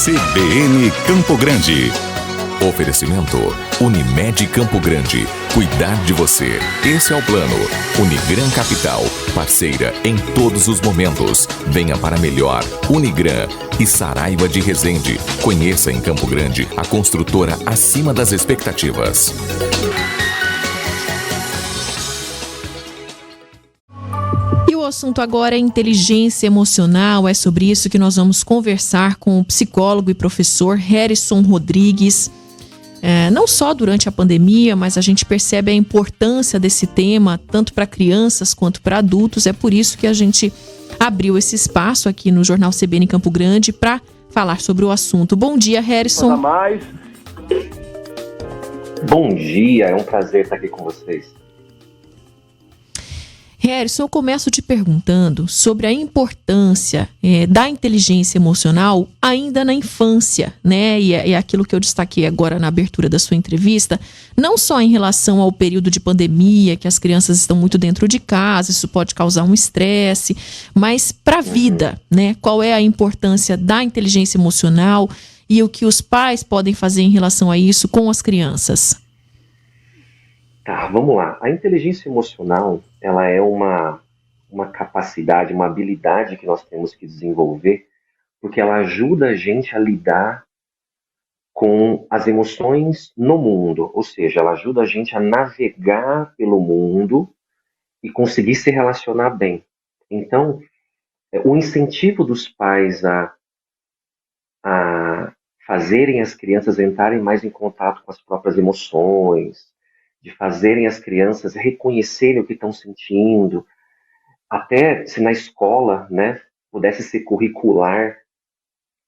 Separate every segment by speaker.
Speaker 1: CBN Campo Grande. Oferecimento Unimed Campo Grande. Cuidar de você. Esse é o plano. Unigran Capital. Parceira em todos os momentos. Venha para melhor. Unigran e Saraiva de Resende. Conheça em Campo Grande a construtora acima das expectativas.
Speaker 2: E o assunto agora é inteligência emocional. É sobre isso que nós vamos conversar com o psicólogo e professor Herisson Rodrigues. Não só durante a pandemia, mas a gente percebe a importância desse tema, tanto para crianças quanto para adultos. É por isso que a gente abriu esse espaço aqui no Jornal CBN Campo Grande para falar sobre o assunto. Bom dia, Herisson.
Speaker 3: Bom dia, é um prazer estar aqui com vocês.
Speaker 2: Herisson, eu começo te perguntando sobre a importância da inteligência emocional ainda na infância, né? E é aquilo que eu destaquei agora na abertura da sua entrevista, não só em relação ao período de pandemia, que as crianças estão muito dentro de casa, isso pode causar um estresse, mas para a vida, né? Qual é a importância da inteligência emocional e o que os pais podem fazer em relação a isso com as crianças?
Speaker 3: Tá, vamos lá. A inteligência emocional, ela é uma capacidade, uma habilidade que nós temos que desenvolver, porque ela ajuda a gente a lidar com as emoções no mundo, ou seja, ela ajuda a gente a navegar pelo mundo e conseguir se relacionar bem. Então, o incentivo dos pais a fazerem as crianças entrarem mais em contato com as próprias emoções, de fazerem as crianças reconhecerem o que estão sentindo, até se na escola, né, pudesse ser curricular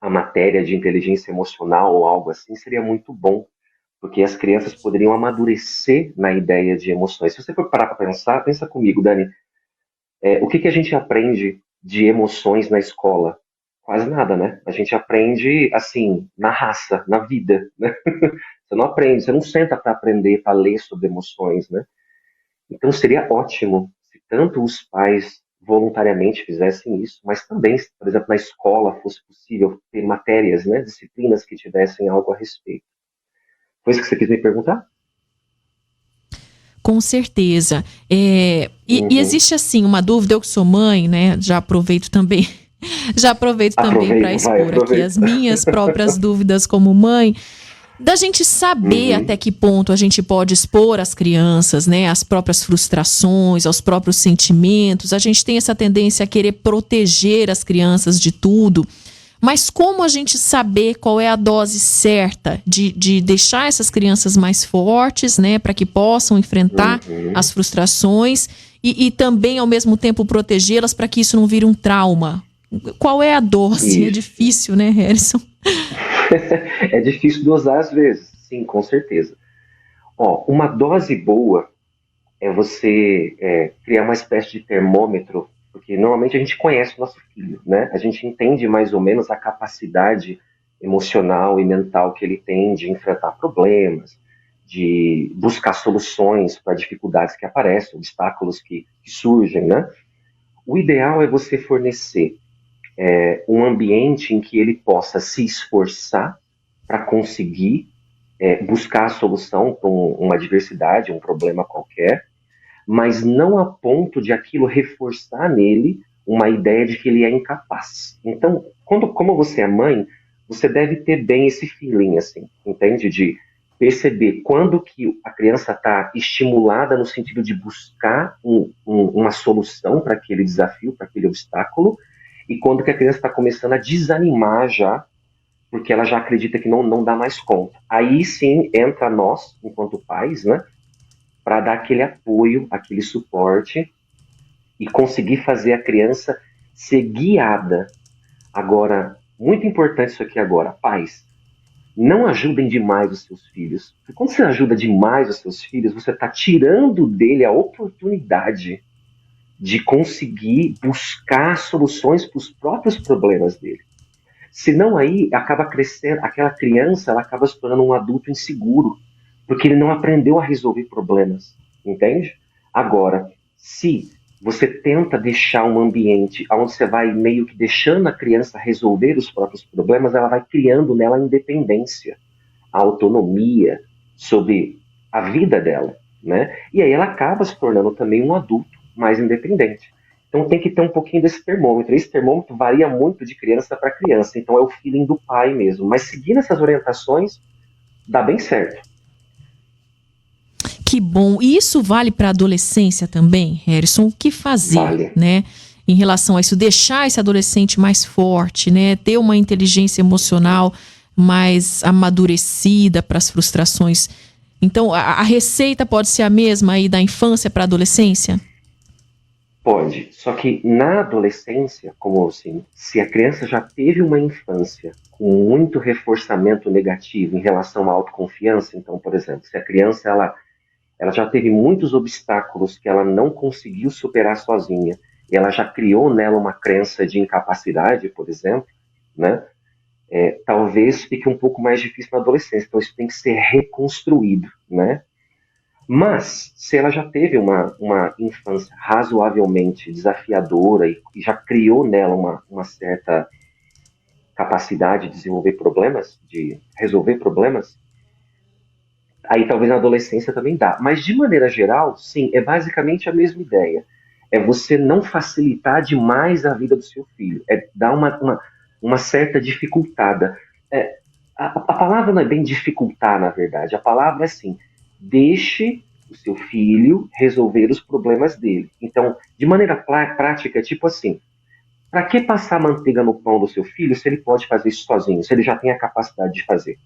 Speaker 3: a matéria de inteligência emocional ou algo assim, seria muito bom, porque as crianças poderiam amadurecer na ideia de emoções. Se você for parar para pensar, pensa comigo, Dani, o que a gente aprende de emoções na escola? Quase nada, né? A gente aprende, assim, na raça, na vida, né? Você não aprende, você não senta para aprender, para ler sobre emoções, né? Então seria ótimo se tanto os pais voluntariamente fizessem isso, mas também, por exemplo, na escola fosse possível ter matérias, né, disciplinas que tivessem algo a respeito. Foi isso que você quis me perguntar?
Speaker 2: Com certeza. E existe, assim, uma dúvida, eu que sou mãe, né, já aproveito também para expor aqui as minhas próprias dúvidas como mãe, da gente saber até que ponto a gente pode expor as crianças, né, as próprias frustrações, aos próprios sentimentos. A gente tem essa tendência a querer proteger as crianças de tudo, mas como a gente saber qual é a dose certa de deixar essas crianças mais fortes, né, para que possam enfrentar as frustrações e também, ao mesmo tempo, protegê-las para que isso não vire um trauma? Qual é a dose? Isso. É difícil, né, Herisson?
Speaker 3: É difícil dosar às vezes, sim, com certeza. Uma dose boa é você criar uma espécie de termômetro, porque normalmente a gente conhece o nosso filho, né? A gente entende mais ou menos a capacidade emocional e mental que ele tem de enfrentar problemas, de buscar soluções para dificuldades que aparecem, obstáculos que surgem, né? O ideal é você fornecer um ambiente em que ele possa se esforçar para conseguir buscar a solução para uma adversidade, um problema qualquer, mas não a ponto de aquilo reforçar nele uma ideia de que ele é incapaz. Então, como você é mãe, você deve ter bem esse feeling, assim, entende? De perceber quando que a criança está estimulada no sentido de buscar uma solução para aquele desafio, para aquele obstáculo, e quando que a criança está começando a desanimar já, porque ela já acredita que não dá mais conta. Aí sim entra nós, enquanto pais, né, para dar aquele apoio, aquele suporte e conseguir fazer a criança ser guiada. Agora, muito importante isso aqui agora, pais, não ajudem demais os seus filhos. Porque quando você ajuda demais os seus filhos, você está tirando dele a oportunidade de conseguir buscar soluções para os próprios problemas dele. Senão aí acaba crescendo, aquela criança ela acaba se tornando um adulto inseguro, porque ele não aprendeu a resolver problemas, entende? Agora, se você tenta deixar um ambiente onde você vai meio que deixando a criança resolver os próprios problemas, ela vai criando nela a independência, a autonomia sobre a vida dela, né? E aí ela acaba se tornando também um adulto mais independente. Então tem que ter um pouquinho desse termômetro. Esse termômetro varia muito de criança para criança, então é o feeling do pai mesmo. Mas seguindo essas orientações, dá bem certo.
Speaker 2: Que bom. E isso vale para a adolescência também, Harrison? O que fazer,
Speaker 3: Vale.
Speaker 2: né? Em relação a isso, deixar esse adolescente mais forte, né? Ter uma inteligência emocional mais amadurecida para as frustrações. Então, a receita pode ser a mesma aí da infância para a adolescência?
Speaker 3: Pode. Só que na adolescência, como assim, se a criança já teve uma infância com muito reforçamento negativo em relação à autoconfiança, então, por exemplo, se a criança ela já teve muitos obstáculos que ela não conseguiu superar sozinha, e ela já criou nela uma crença de incapacidade, por exemplo, né? Talvez fique um pouco mais difícil na adolescência, então isso tem que ser reconstruído, né? Mas, se ela já teve uma infância razoavelmente desafiadora e já criou nela uma certa capacidade de desenvolver problemas, de resolver problemas, aí talvez na adolescência também dá. Mas, de maneira geral, sim, é basicamente a mesma ideia. É você não facilitar demais a vida do seu filho. É dar uma certa dificultada. A palavra não é bem dificultar, na verdade. A palavra é assim, deixe o seu filho resolver os problemas dele. Então, de maneira prática, tipo assim, para que passar manteiga no pão do seu filho se ele pode fazer isso sozinho, se ele já tem a capacidade de fazer?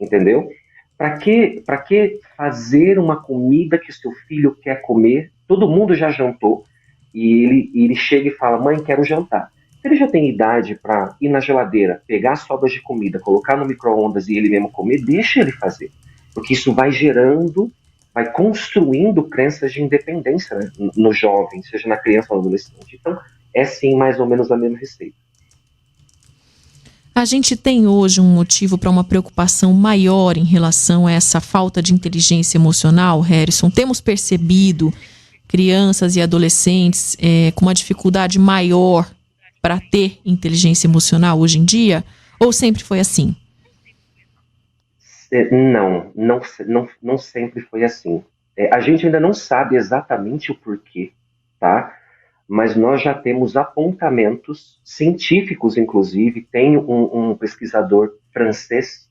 Speaker 3: Entendeu? Para que fazer uma comida que o seu filho quer comer? Todo mundo já jantou e ele chega e fala, mãe, quero jantar. Se ele já tem idade para ir na geladeira, pegar as sobras de comida, colocar no micro-ondas e ele mesmo comer, deixa ele fazer. Porque isso vai gerando, vai construindo crenças de independência, né, no jovem, seja na criança ou no adolescente. Então, é sim mais ou menos a mesma receita.
Speaker 2: A gente tem hoje um motivo para uma preocupação maior em relação a essa falta de inteligência emocional, Harrison? Temos percebido crianças e adolescentes com uma dificuldade maior para ter inteligência emocional hoje em dia? Ou sempre foi assim?
Speaker 3: Não sempre foi assim. A gente ainda não sabe exatamente o porquê, tá? Mas nós já temos apontamentos científicos, inclusive. Tem um pesquisador francês,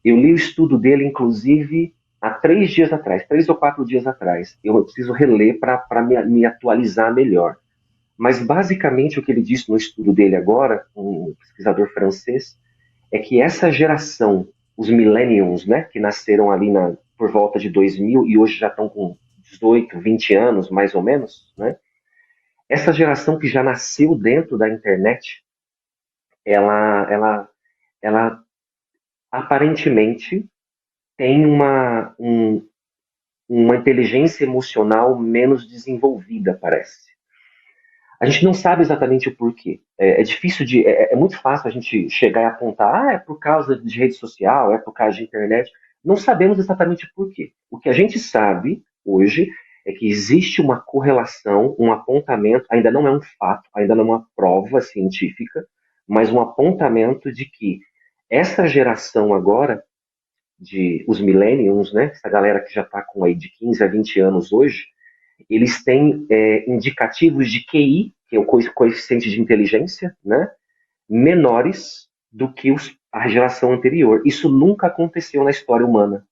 Speaker 3: eu li o estudo dele, inclusive, há 3 dias atrás, 3 ou 4 dias atrás. Eu preciso reler para me atualizar melhor. Mas, basicamente, o que ele disse no estudo dele agora, um pesquisador francês, é que essa geração, os millennials, né, que nasceram ali por volta de 2000 e hoje já estão com 18, 20 anos, mais ou menos, né? Essa geração que já nasceu dentro da internet, ela aparentemente tem uma inteligência emocional menos desenvolvida, parece. A gente não sabe exatamente o porquê. É difícil é muito fácil a gente chegar e apontar, é por causa de rede social, é por causa de internet. Não sabemos exatamente o porquê. O que a gente sabe hoje é que existe uma correlação, um apontamento, ainda não é um fato, ainda não é uma prova científica, mas um apontamento de que essa geração agora, os millennials, né, essa galera que já está com aí de 15 a 20 anos hoje, eles têm indicativos de QI, que é o coeficiente de inteligência, né, menores do que a geração anterior. Isso nunca aconteceu na história humana.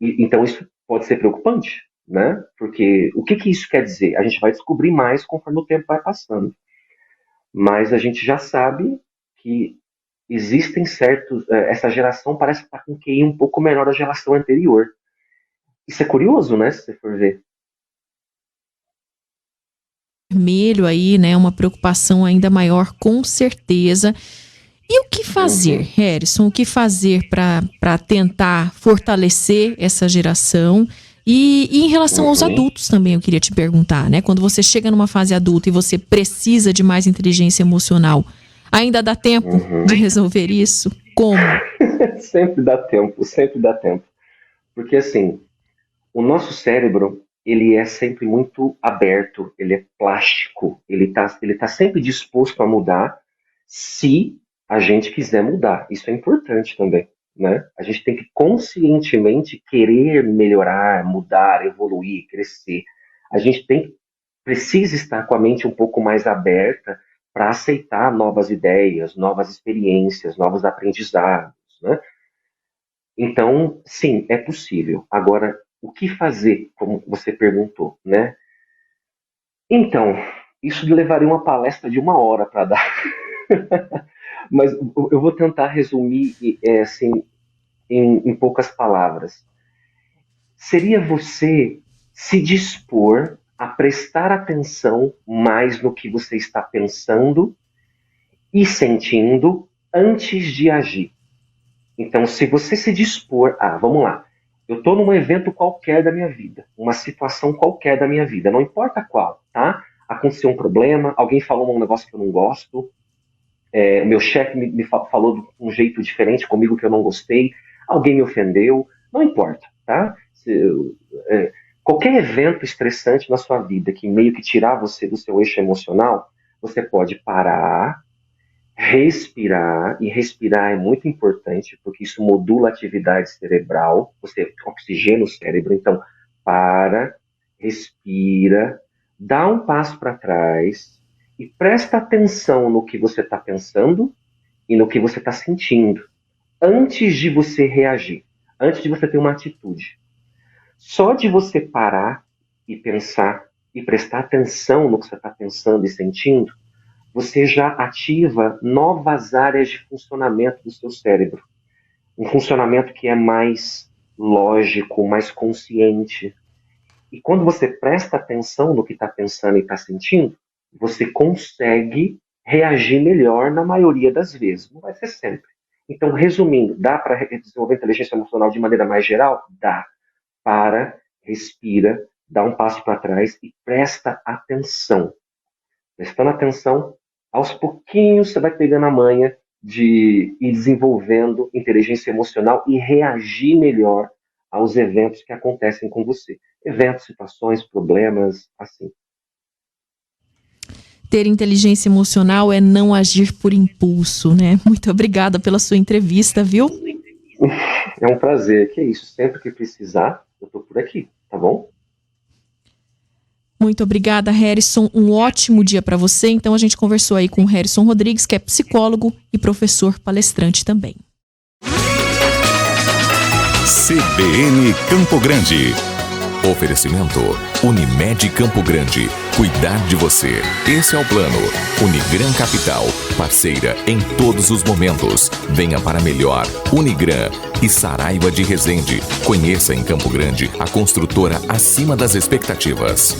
Speaker 3: Então isso pode ser preocupante, né? Porque o que isso quer dizer? A gente vai descobrir mais conforme o tempo vai passando. Mas a gente já sabe que existem certos... essa geração parece estar com QI um pouco menor da geração anterior. Isso é curioso, né? Se você for ver.
Speaker 2: Vermelho aí, né? Uma preocupação ainda maior, com certeza. E o que fazer, Harrison? O que fazer para tentar fortalecer essa geração? E em relação aos adultos também, eu queria te perguntar, né? Quando você chega numa fase adulta e você precisa de mais inteligência emocional, ainda dá tempo de resolver isso? Como?
Speaker 3: Sempre dá tempo, sempre dá tempo. Porque assim, o nosso cérebro, ele é sempre muito aberto, ele é plástico, ele tá sempre disposto a mudar se a gente quiser mudar. Isso é importante também, né? A gente tem que conscientemente querer melhorar, mudar, evoluir, crescer. A gente precisa estar com a mente um pouco mais aberta para aceitar novas ideias, novas experiências, novos aprendizados, né? Então, sim, é possível. Agora, o que fazer, como você perguntou, né? Então, isso levaria uma palestra de 1 hora para dar. Mas eu vou tentar resumir assim, em poucas palavras. Seria você se dispor a prestar atenção mais no que você está pensando e sentindo antes de agir. Então, se você se dispor a, vamos lá, eu estou num evento qualquer da minha vida, uma situação qualquer da minha vida, não importa qual, tá? Aconteceu um problema, alguém falou um negócio que eu não gosto, meu chefe me falou de um jeito diferente comigo que eu não gostei, alguém me ofendeu, não importa, tá? Qualquer evento estressante na sua vida que meio que tirar você do seu eixo emocional, você pode parar, respirar, e respirar é muito importante, porque isso modula a atividade cerebral, você oxigena o cérebro, então para, respira, dá um passo para trás e presta atenção no que você está pensando e no que você está sentindo, antes de você reagir, antes de você ter uma atitude. Só de você parar e pensar e prestar atenção no que você está pensando e sentindo, você já ativa novas áreas de funcionamento do seu cérebro. Um funcionamento que é mais lógico, mais consciente. E quando você presta atenção no que está pensando e está sentindo, você consegue reagir melhor na maioria das vezes. Não vai ser sempre. Então, resumindo, dá para desenvolver inteligência emocional de maneira mais geral? Dá. Para, respira, dá um passo para trás e presta atenção. Prestando atenção, aos pouquinhos você vai pegando a manha de ir desenvolvendo inteligência emocional e reagir melhor aos eventos que acontecem com você. Eventos, situações, problemas, assim.
Speaker 2: Ter inteligência emocional é não agir por impulso, né? Muito obrigada pela sua entrevista, viu?
Speaker 3: É um prazer, que é isso. Sempre que precisar, eu tô por aqui, tá bom?
Speaker 2: Muito obrigada, Harrison. Um ótimo dia para você. Então, a gente conversou aí com o Harrison Rodrigues, que é psicólogo e professor palestrante também.
Speaker 1: CBN Campo Grande. Oferecimento Unimed Campo Grande. Cuidar de você. Esse é o plano. Unigran Capital. Parceira em todos os momentos. Venha para melhor. Unigran e Saraiva de Resende. Conheça em Campo Grande a construtora acima das expectativas.